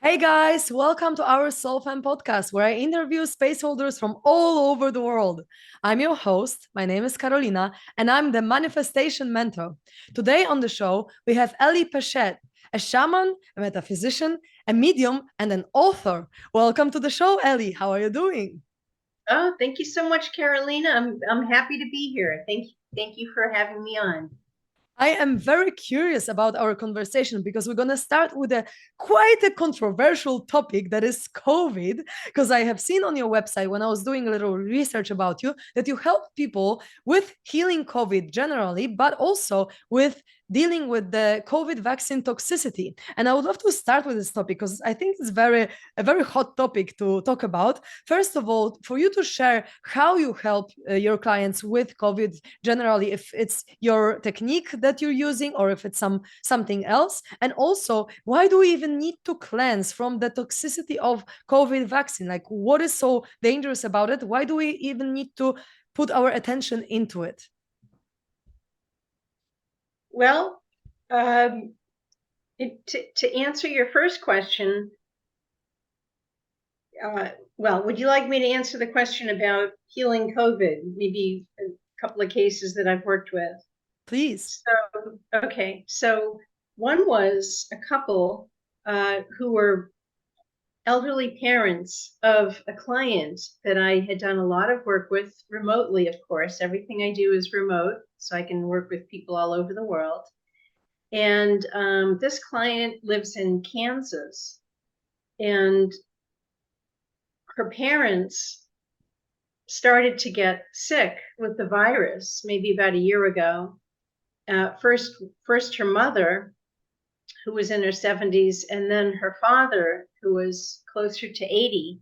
Hey guys, welcome to our SoulFam Podcast, where I interview space holders from all over the world. I'm your host. My name is Karolina, and I'm the manifestation mentor. Today on the show, we have Ellie Pechet, a shaman, a metaphysician, a medium, and an author. Welcome to the show, Ellie. How are you doing? Oh, thank you so much, Carolina. I'm happy to be here. Thank you for having me on. I am very curious about our conversation because we're going to start with a quite a controversial topic that is COVID. Because I have seen on your website when I was doing a little research about you that you help people with healing COVID generally, but also with dealing with the COVID vaccine toxicity. And I would love to start with this topic because I think it's a very hot topic to talk about. First of all, for you to share how you help your clients with COVID generally, if it's your technique that you're using or if it's something else, and also why do we even need to cleanse from the toxicity of COVID vaccine? Like, what is so dangerous about it? Why do we even need to put our attention into it? Well, um, to answer your first question, uh, would you like me to answer the question about healing COVID? Maybe a couple of cases that I've worked with. Please. So one was a couple who were elderly parents of a client that I had done a lot of work with remotely, of course. Everything I do is remote, so I can work with people all over the world. And this client lives in Kansas, and her parents started to get sick with the virus maybe about a year ago. First her mother, who was in her 70s, and then her father, who was closer to 80.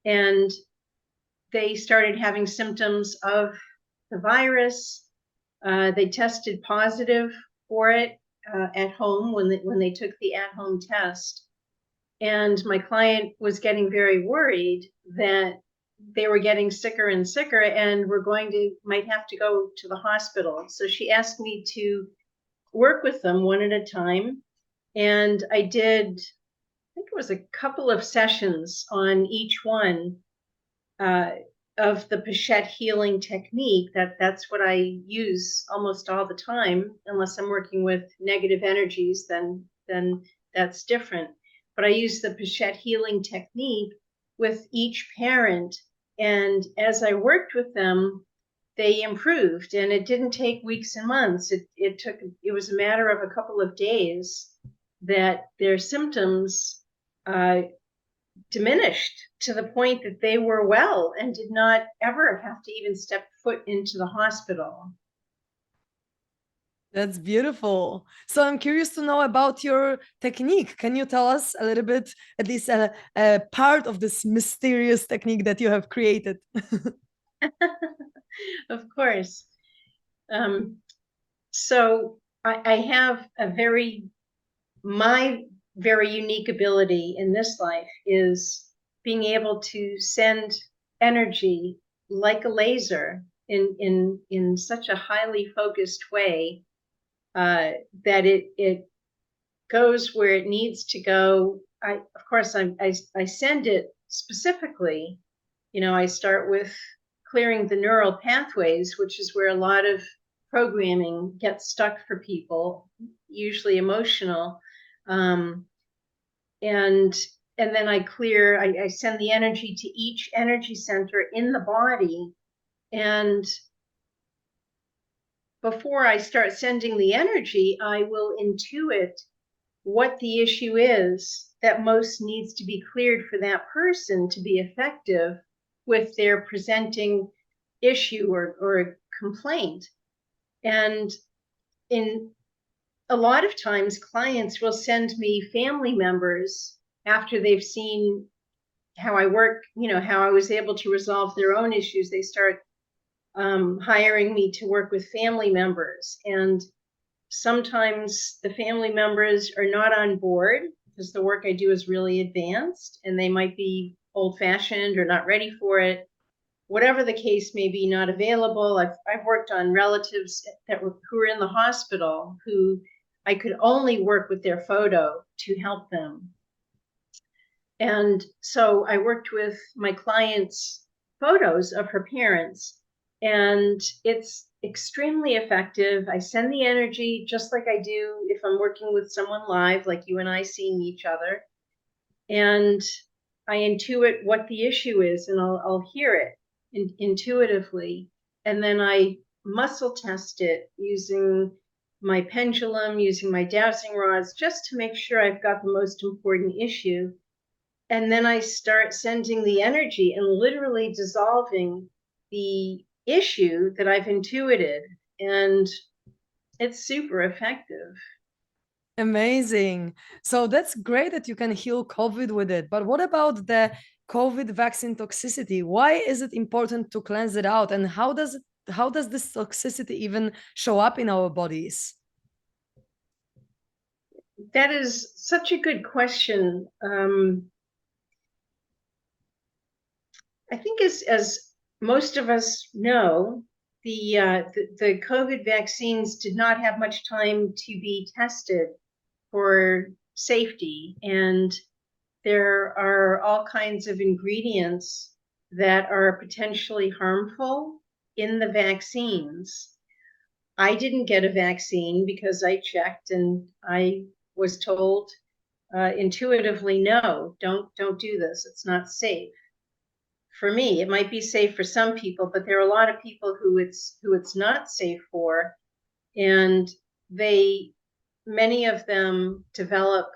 And they started having symptoms of the virus. They tested positive for it at home when they took the at-home test. And my client was getting very worried that they were getting sicker and sicker and might have to go to the hospital. So she asked me to work with them one at a time. And I did, I think it was a couple of sessions on each one of the Pechet healing technique. That's what I use almost all the time, unless I'm working with negative energies, then that's different. But I use the Pechet healing technique with each parent, and as I worked with them, they improved, and it didn't take weeks and months. It was a matter of a couple of days that their symptoms diminished to the point that they were well and did not ever have to even step foot into the hospital. That's beautiful. So I'm curious to know about your technique. Can you tell us a little bit, at least a part of this mysterious technique that you have created? Of course. Um, so I have my very unique ability in this life is being able to send energy like a laser in such a highly focused way that it goes where it needs to go. Of course, I send it specifically. I start with clearing the neural pathways, which is where a lot of programming gets stuck for people, usually emotional. Um, and and then I send the energy to each energy center in the body. And before I start sending the energy, I will intuit what the issue is that most needs to be cleared for that person to be effective with their presenting issue or complaint. And in a lot of times, clients will send me family members after they've seen how I work, how I was able to resolve their own issues. They start hiring me to work with family members. And sometimes the family members are not on board because the work I do is really advanced and they might be old fashioned or not ready for it. Whatever the case may be, not available. I've worked on relatives who are in the hospital who I could only work with their photo to help them. And so I worked with my clients' photos of her parents, and it's extremely effective. I send the energy just like I do if I'm working with someone live, like you and I seeing each other. And I intuit what the issue is, and I'll hear it intuitively. And then I muscle test it using my pendulum, using my dowsing rods, just to make sure I've got the most important issue. And then I start sending the energy and literally dissolving the issue that I've intuited. And it's super effective. Amazing. So that's great that you can heal COVID with it. But what about the COVID vaccine toxicity? Why is it important to cleanse it out? And how does this toxicity even show up in our bodies? That is such a good question. I think as most of us know, the COVID vaccines did not have much time to be tested for safety, and there are all kinds of ingredients that are potentially harmful in the vaccines. I didn't get a vaccine because I checked and I was told intuitively, no, don't do this. It's not safe. For me, it might be safe for some people, but there are a lot of people who it's not safe for, and many of them develop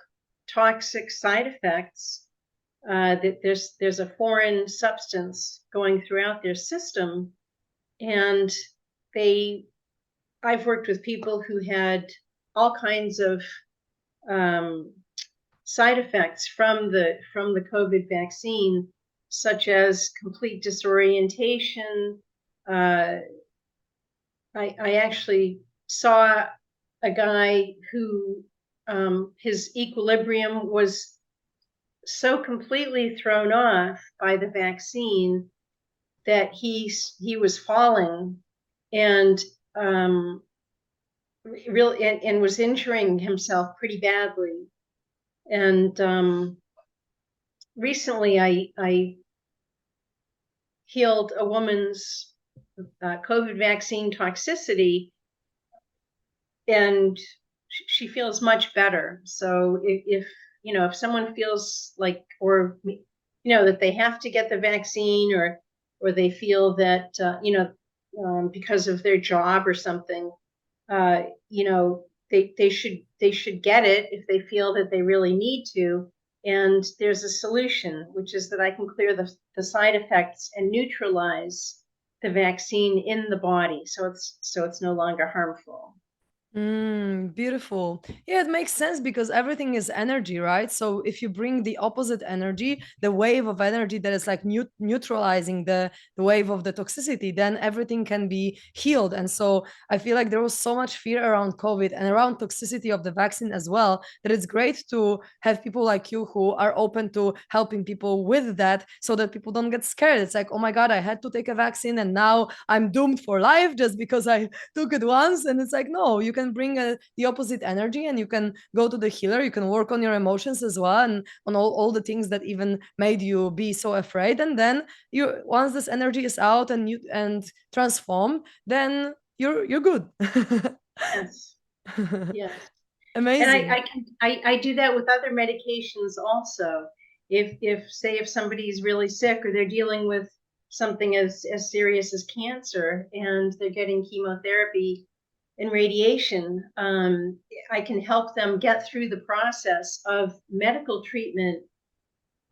toxic side effects. That there's a foreign substance going throughout their system, and I've worked with people who had all kinds of side effects from the COVID vaccine, such as complete disorientation. I actually saw a guy who his equilibrium was so completely thrown off by the vaccine that he was falling and really and was injuring himself pretty badly. And recently I healed a woman's COVID vaccine toxicity, and she feels much better. So if if someone feels like, or that they have to get the vaccine, or they feel that because of their job or something, they should get it if they feel that they really need to. And there's a solution, which is that I can clear the side effects and neutralize the vaccine in the body, so it's no longer harmful. Beautiful. Yeah, it makes sense because everything is energy, right? So if you bring the opposite energy, the wave of energy that is like neutralizing the wave of the toxicity, then everything can be healed. And so I feel like there was so much fear around COVID and around toxicity of the vaccine as well, that it's great to have people like you who are open to helping people with that so that people don't get scared. It's like, oh my God, I had to take a vaccine and now I'm doomed for life just because I took it once. And it's like, no, you can bring the opposite energy and you can go to the healer. You can work on your emotions as well and on all the things that even made you be so afraid. And then you, once this energy is out and you and transform, then you're good. Yes, yes. And Amazing. I do that with other medications also. If somebody's really sick or they're dealing with something as serious as cancer and they're getting chemotherapy and radiation, I can help them get through the process of medical treatment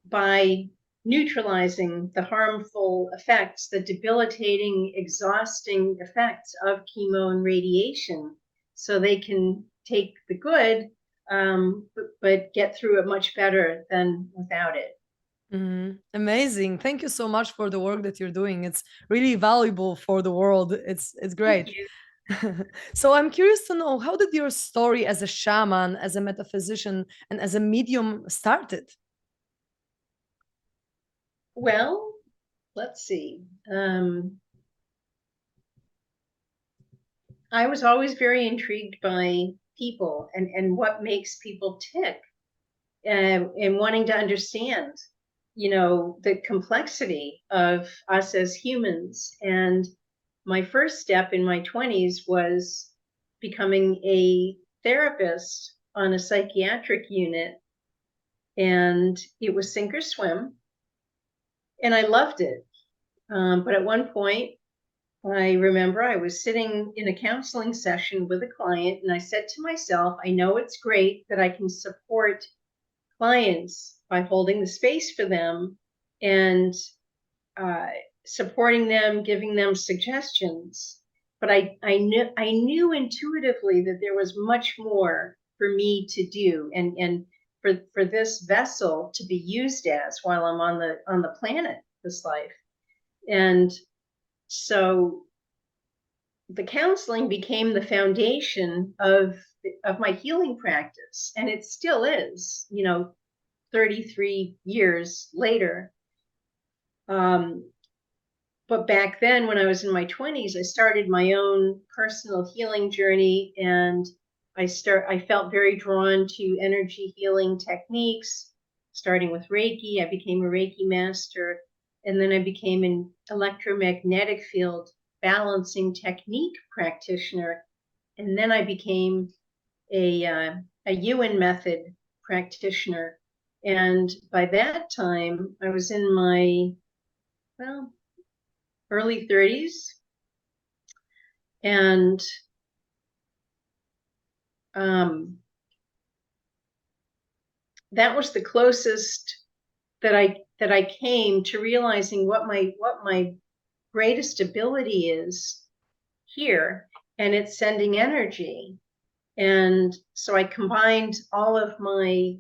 by neutralizing the harmful effects, the debilitating, exhausting effects of chemo and radiation, so they can take the good, but get through it much better than without it. Amazing. Thank you so much for the work that you're doing. It's really valuable for the world. It's Thank great. you. So I'm curious to know, how did your story as a shaman, as a metaphysician, and as a medium started? Well, let's see. I was always very intrigued by people and what makes people tick. and wanting to understand, the complexity of us as humans. And my first step in my 20s was becoming a therapist on a psychiatric unit. And it was sink or swim. And I loved it. But at one point, I remember I was sitting in a counseling session with a client, and I said to myself, I know it's great that I can support clients by holding the space for them and supporting them, giving them suggestions. But I knew intuitively that there was much more for me to do, and for this vessel to be used as while I'm on the planet, this life. And so the counseling became the foundation of my healing practice, and it still is, 33 years later. But back then, when I was in my 20s, I started my own personal healing journey, and I felt very drawn to energy healing techniques, starting with Reiki. I became a Reiki master, and then I became an electromagnetic field balancing technique practitioner, and then I became a Yuan method practitioner. And by that time, I was in my early 30s, and that was the closest that I came to realizing what my greatest ability is here, and it's sending energy. And so I combined all of my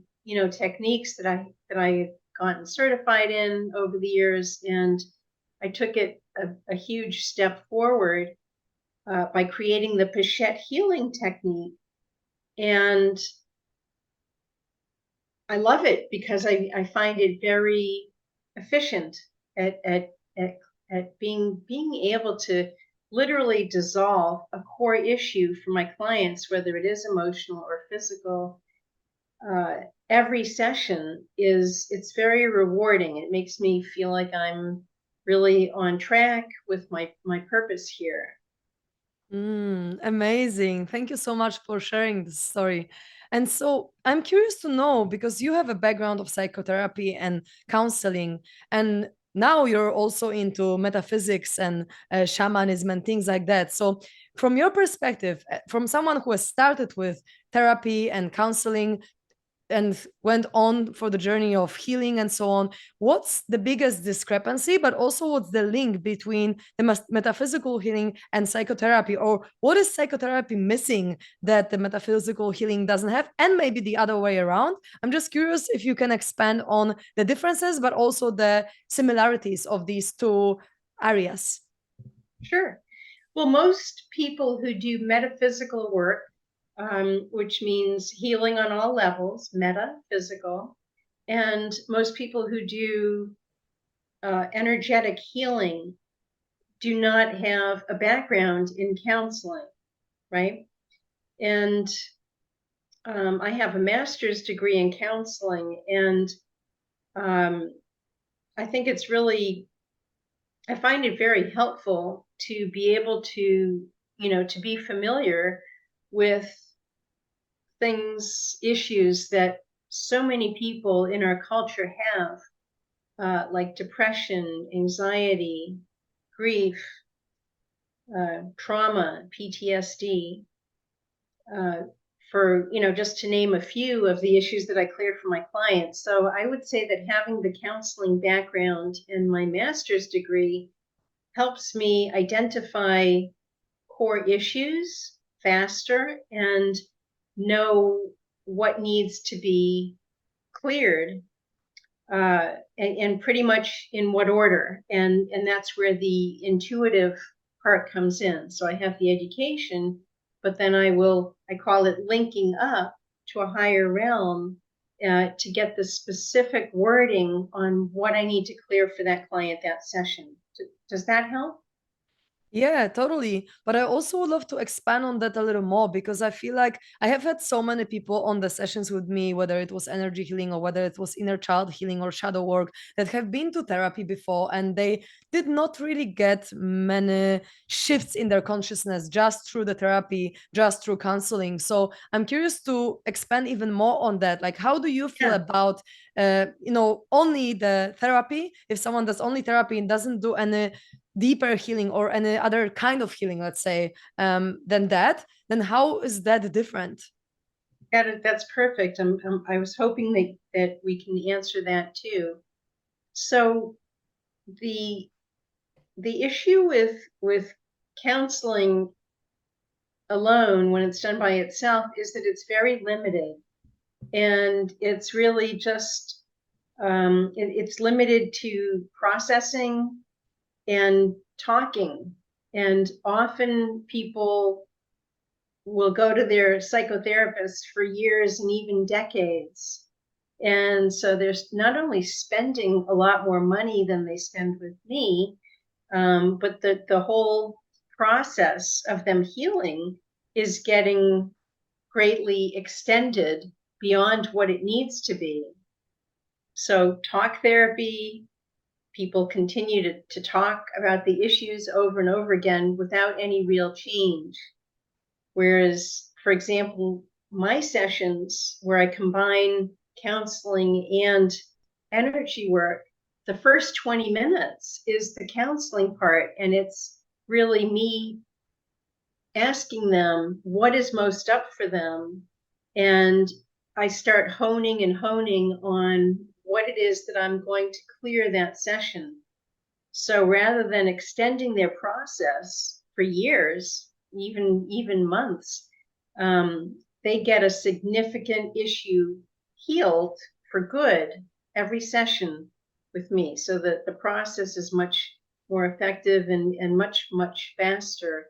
techniques that I gotten certified in over the years, and I took it a huge step forward by creating the Pechet healing technique. And I love it because I find it very efficient at being able to literally dissolve a core issue for my clients, whether it is emotional or physical. Every session it's very rewarding. It makes me feel like I'm really on track with my purpose here. Amazing. Thank you so much for sharing this story. And so I'm curious to know, because you have a background of psychotherapy and counseling, and now you're also into metaphysics and shamanism and things like that. So, from your perspective, from someone who has started with therapy and counseling and went on for the journey of healing and so on, what's the biggest discrepancy, but also what's the link between the metaphysical healing and psychotherapy, or what is psychotherapy missing that the metaphysical healing doesn't have, and maybe the other way around? I'm just curious if you can expand on the differences but also the similarities of these two areas. Sure. Well, most people who do metaphysical work, which means healing on all levels, metaphysical, and most people who do energetic healing do not have a background in counseling, right? And I have a master's degree in counseling, and I think it's really, I find it very helpful to be able to, to be familiar with things, issues that so many people in our culture have, like depression, anxiety, grief, trauma, PTSD, for, just to name a few of the issues that I cleared for my clients. So I would say that having the counseling background in my master's degree helps me identify core issues faster and know what needs to be cleared, and pretty much in what order. And that's where the intuitive part comes in. So I have the education, but then I call it linking up to a higher realm to get the specific wording on what I need to clear for that client that session. Does that help? Yeah, totally. But I also would love to expand on that a little more because I feel like I have had so many people on the sessions with me, whether it was energy healing or whether it was inner child healing or shadow work, that have been to therapy before and they did not really get many shifts in their consciousness just through the therapy, just through counseling. So I'm curious to expand even more on that. Like, how do you feel Yeah. about, only the therapy? If someone does only therapy and doesn't do any deeper healing or any other kind of healing, let's say, than that, then how is that different? That's perfect. I was hoping that we can answer that too. So the the issue with counseling alone when it's done by itself is that it's very limited, and it's really just it's limited to processing and talking. And often people will go to their psychotherapist for years and even decades. And so there's not only spending a lot more money than they spend with me, but the whole process of them healing is getting greatly extended beyond what it needs to be. So talk therapy, people continue to talk about the issues over and over again without any real change. Whereas, for example, my sessions where I combine counseling and energy work, the first 20 minutes is the counseling part, and it's really me asking them what is most up for them. And I start honing and honing on what it is that I'm going to clear that session. So rather than extending their process for years, even months, they get a significant issue healed for good every session with me, so that the process is much more effective and much faster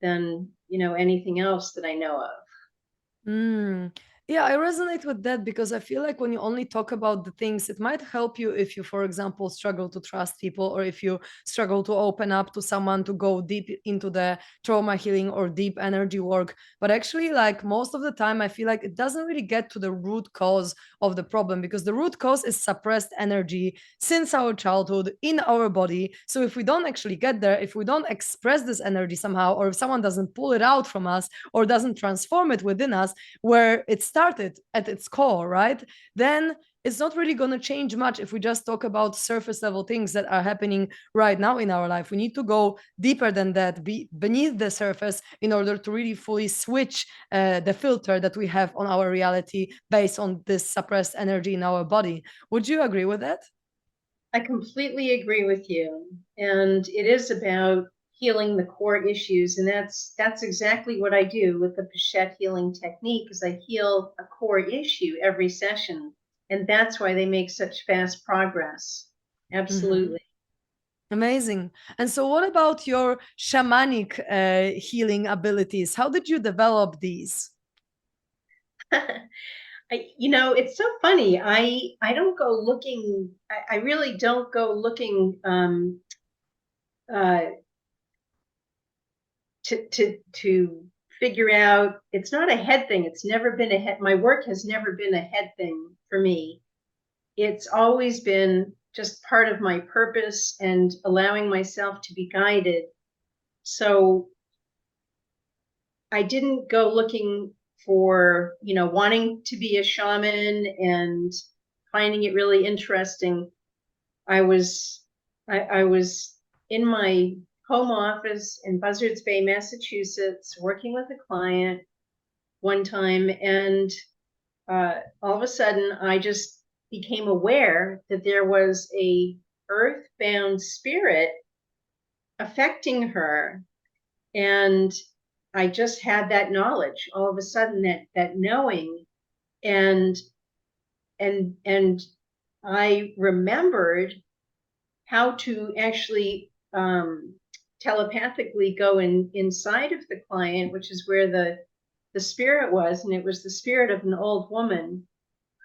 than anything else that I know of. Mm. Yeah, I resonate with that because I feel like when you only talk about the things, it might help you if you, for example, struggle to trust people or if you struggle to open up to someone to go deep into the trauma healing or deep energy work. But actually, like most of the time, I feel like it doesn't really get to the root cause of the problem because the root cause is suppressed energy since our childhood in our body. So if we don't actually get there, if we don't express this energy somehow, or if someone doesn't pull it out from us or doesn't transform it within us, where it started at its core, right? Then it's not really going to change much if we just talk about surface level things that are happening right now in our life. We need to go deeper than that, be beneath the surface in order to really fully switch the filter that we have on our reality based on this suppressed energy in our body. Would you agree with that? I completely agree with you. And it is about healing the core issues. And that's exactly what I do with the Pechet healing technique, is I heal a core issue every session. And that's why they make such fast progress. Mm-hmm. Absolutely. Amazing. And so, what about your shamanic healing abilities? How did you develop these? It's so funny. I don't go looking, I really don't go looking uh, to figure out. It's not a head thing. It's never been a head. My work has never been a head thing for me. It's always been just part of my purpose and allowing myself to be guided. So I didn't go looking for, wanting to be a shaman and finding it really interesting. I was I was in my home office in Buzzards Bay, Massachusetts, working with a client one time, and all of a sudden I just became aware that there was a earthbound spirit affecting her, and I just had that knowledge all of a sudden, that knowing, and and I remembered how to actually telepathically go inside of the client, which is where the spirit was, and it was the spirit of an old woman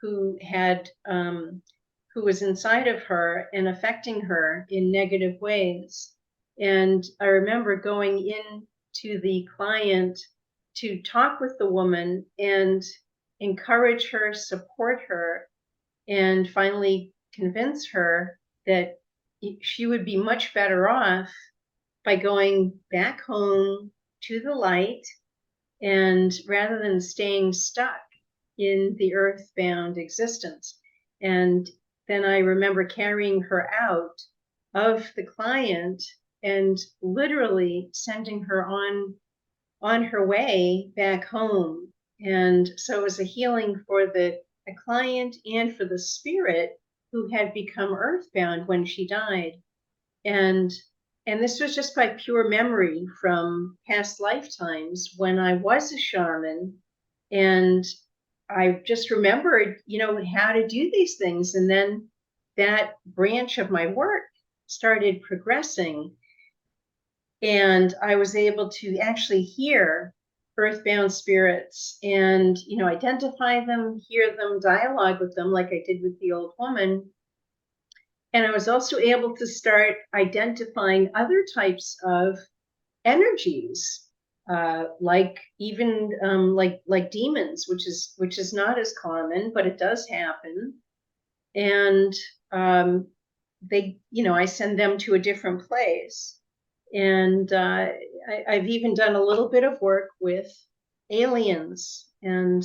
who had who was inside of her and affecting her in negative ways. And I remember going in to the client to talk with the woman and encourage her, support her, and finally convince her that she would be much better off by going back home to the light, and rather than staying stuck in the earthbound existence. And then I remember carrying her out of the client and literally sending her on her way back home. And so it was a healing for the client and for the spirit who had become earthbound when she died. And this was just by pure memory from past lifetimes when I was a shaman. And I just remembered, how to do these things. And then that branch of my work started progressing. And I was able to actually hear earthbound spirits and, identify them, hear them, dialogue with them like I did with the old woman. And I was also able to start identifying other types of energies, like even like demons, which is not as common, but it does happen. And I send them to a different place. And I've even done a little bit of work with aliens, and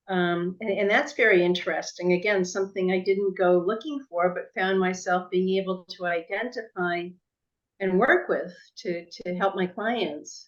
that's very interesting. Again, something I didn't go looking for, but found myself being able to identify and work with to help my clients.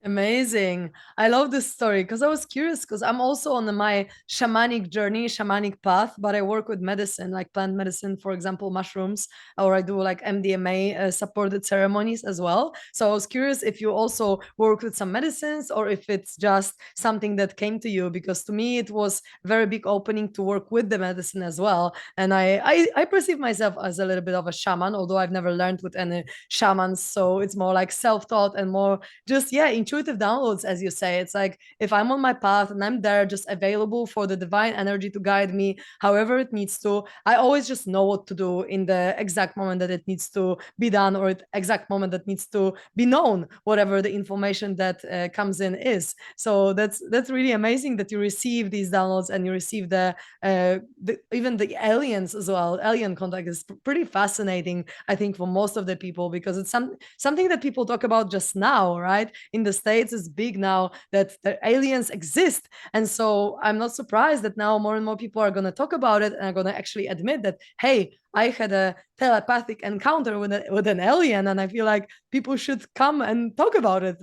Amazing. I love this story because I was curious because I'm also on my shamanic journey, shamanic path, but I work with medicine, like plant medicine, for example, mushrooms, or I do like MDMA supported ceremonies as well. So I was curious if you also work with some medicines or if it's just something that came to you, because to me it was very big opening to work with the medicine as well. And I perceive myself as a little bit of a shaman, although I've never learned with any shamans. So it's more like self-taught and more just, yeah, intuitive downloads, as you say. It's like if I'm on my path and I'm there just available for the divine energy to guide me however it needs to, I always just know what to do in the exact moment that it needs to be done, or the exact moment that needs to be known, whatever the information that comes in is. So that's really amazing that you receive these downloads and you receive even the aliens as well. Alien contact is pretty fascinating, I think, for most of the people, because it's something that people talk about just now, right? In the States, it's big now that the aliens exist. And so I'm not surprised that now more and more people are going to talk about it and are going to actually admit that, hey, I had a telepathic encounter with an alien, and I feel like people should come and talk about it.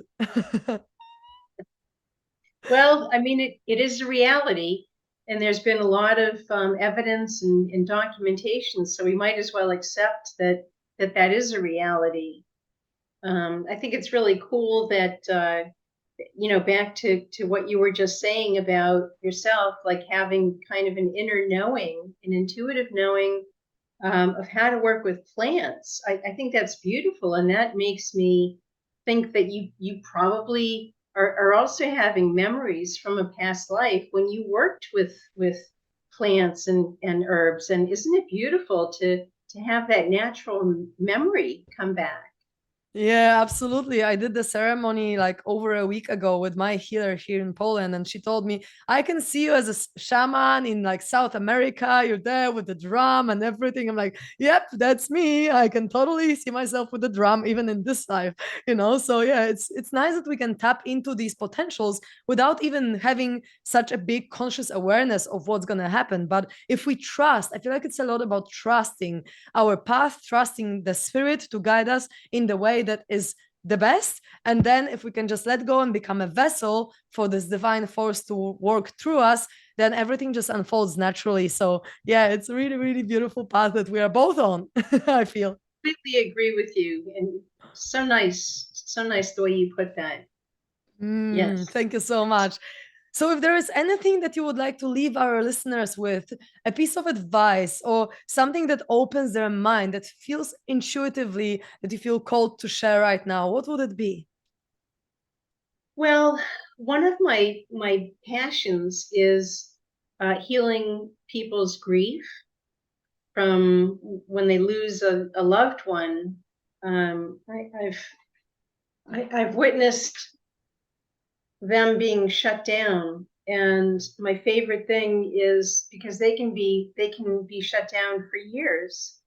Well, I mean, it is a reality, and there's been a lot of evidence and documentation, so we might as well accept that is a reality. I think it's really cool that, back to what you were just saying about yourself, like having kind of an inner knowing, an intuitive knowing of how to work with plants. I think that's beautiful, and that makes me think that you probably are also having memories from a past life when you worked with plants and herbs. And isn't it beautiful to have that natural memory come back? Yeah, absolutely. I did the ceremony like over a week ago with my healer here in Poland, and she told me, I can see you as a shaman in like South America. You're there with the drum and everything. I'm like, yep, that's me. I can totally see myself with the drum even in this life. So yeah, it's nice that we can tap into these potentials without even having such a big conscious awareness of what's gonna happen. But if we trust, I feel like it's a lot about trusting our path, trusting the spirit to guide us in the way that is the best. And then if we can just let go and become a vessel for this divine force to work through us, then everything just unfolds naturally. So yeah, it's a really, really beautiful path that we are both on. I feel. Completely agree with you, and so nice the way you put that. Yes. Thank you so much. So, if there is anything that you would like to leave our listeners with, a piece of advice or something that opens their mind, that feels intuitively that you feel called to share right now, what would it be? Well, one of my passions is healing people's grief from when they lose a loved one. I've witnessed them being shut down, and my favorite thing is because they can be shut down for years,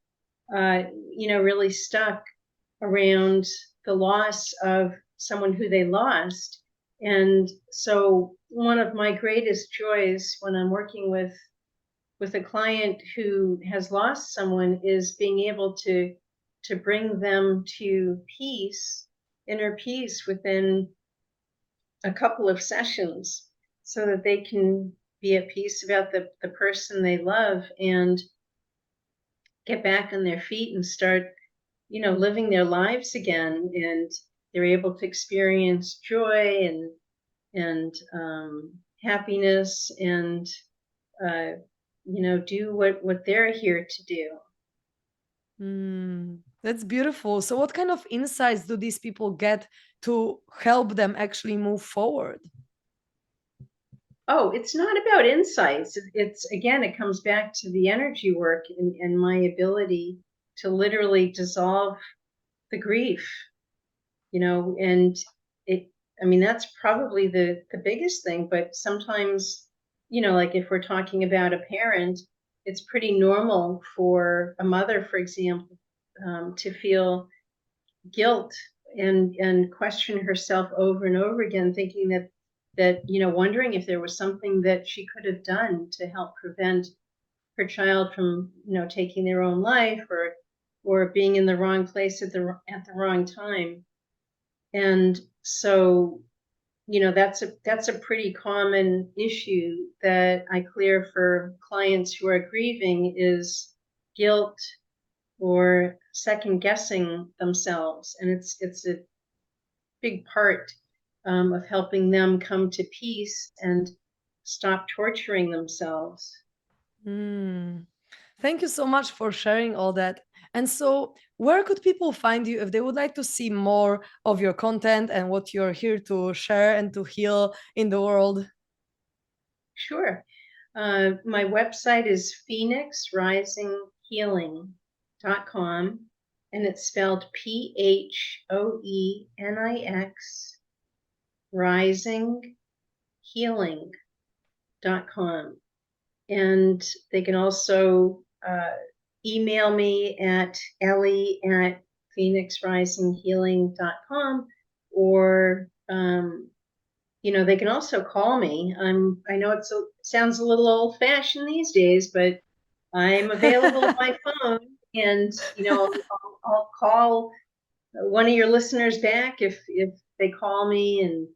really stuck around the loss of someone who they lost. And so one of my greatest joys when I'm working with a client who has lost someone is being able to bring them to peace, inner peace, within a couple of sessions, so that they can be at peace about the person they love and get back on their feet and start, living their lives again. And they're able to experience joy and happiness, and do what they're here to do. That's beautiful. So, what kind of insights do these people get to help them actually move forward? Oh, it's not about insights. It's again, it comes back to the energy work and my ability to literally dissolve the grief, and that's probably the biggest thing. But sometimes, like if we're talking about a parent, it's pretty normal for a mother, for example, to feel guilt and question herself over and over again, thinking that wondering if there was something that she could have done to help prevent her child from taking their own life, or being in the wrong place at the wrong time. And so that's a pretty common issue that I clear for clients who are grieving, is guilt or second guessing themselves. And it's a big part of helping them come to peace and stop torturing themselves. Thank you so much for sharing all that. And so, where could people find you if they would like to see more of your content and what you're here to share and to heal in the world? Sure. My website is phoenixrisinghealing.com, and it's spelled PHOENIX risinghealing.com. And they can also email me at ellie@phoenixrisinghealing.com, or they can also call me. I know it sounds a little old fashioned these days, but I'm available on my phone, and I'll call one of your listeners back if they call me. And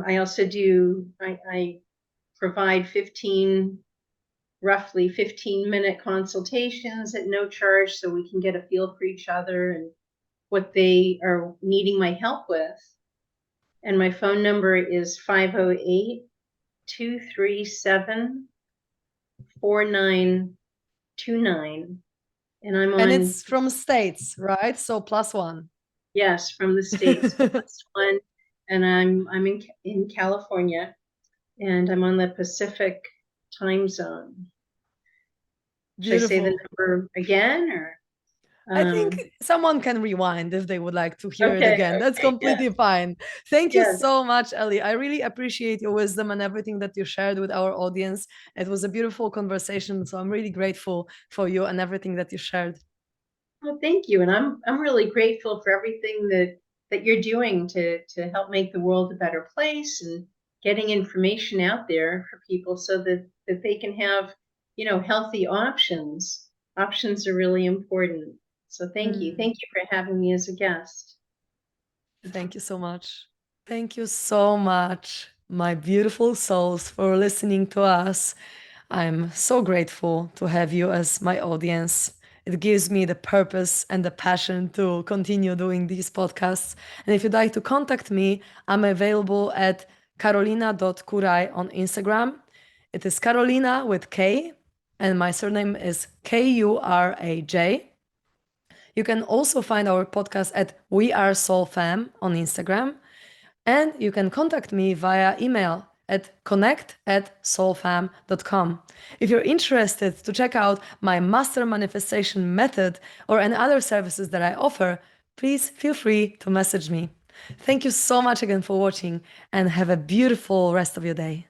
I also do. I provide roughly 15-minute consultations at no charge, so we can get a feel for each other and what they are needing my help with. And my phone number is 508-237-4929. And I'm on. And it's from States, right? So +1. Yes, from the States. +1. And I'm in California, and I'm on the Pacific time zone. Should I say the number again, or? I think someone can rewind if they would like to hear it again. Okay, That's completely fine. Thank you Yes. so much, Ellie. I really appreciate your wisdom and everything that you shared with our audience. It was a beautiful conversation. So I'm really grateful for you and everything that you shared. Well, thank you. And I'm really grateful for everything that you're doing to help make the world a better place, and getting information out there for people so that they can have, healthy options. Options are really important. So thank you. Thank you for having me as a guest. Thank you so much. Thank you so much, my beautiful souls, for listening to us. I'm so grateful to have you as my audience. It gives me the purpose and the passion to continue doing these podcasts. And if you'd like to contact me, I'm available at karolina.kuraj on Instagram. It is Karolina with K, and my surname is Kuraj. You can also find our podcast at We Are SoulFam on Instagram. And you can contact me via email at connect@soulfam.com. If you're interested to check out my master manifestation method or any other services that I offer, please feel free to message me. Thank you so much again for watching and have a beautiful rest of your day.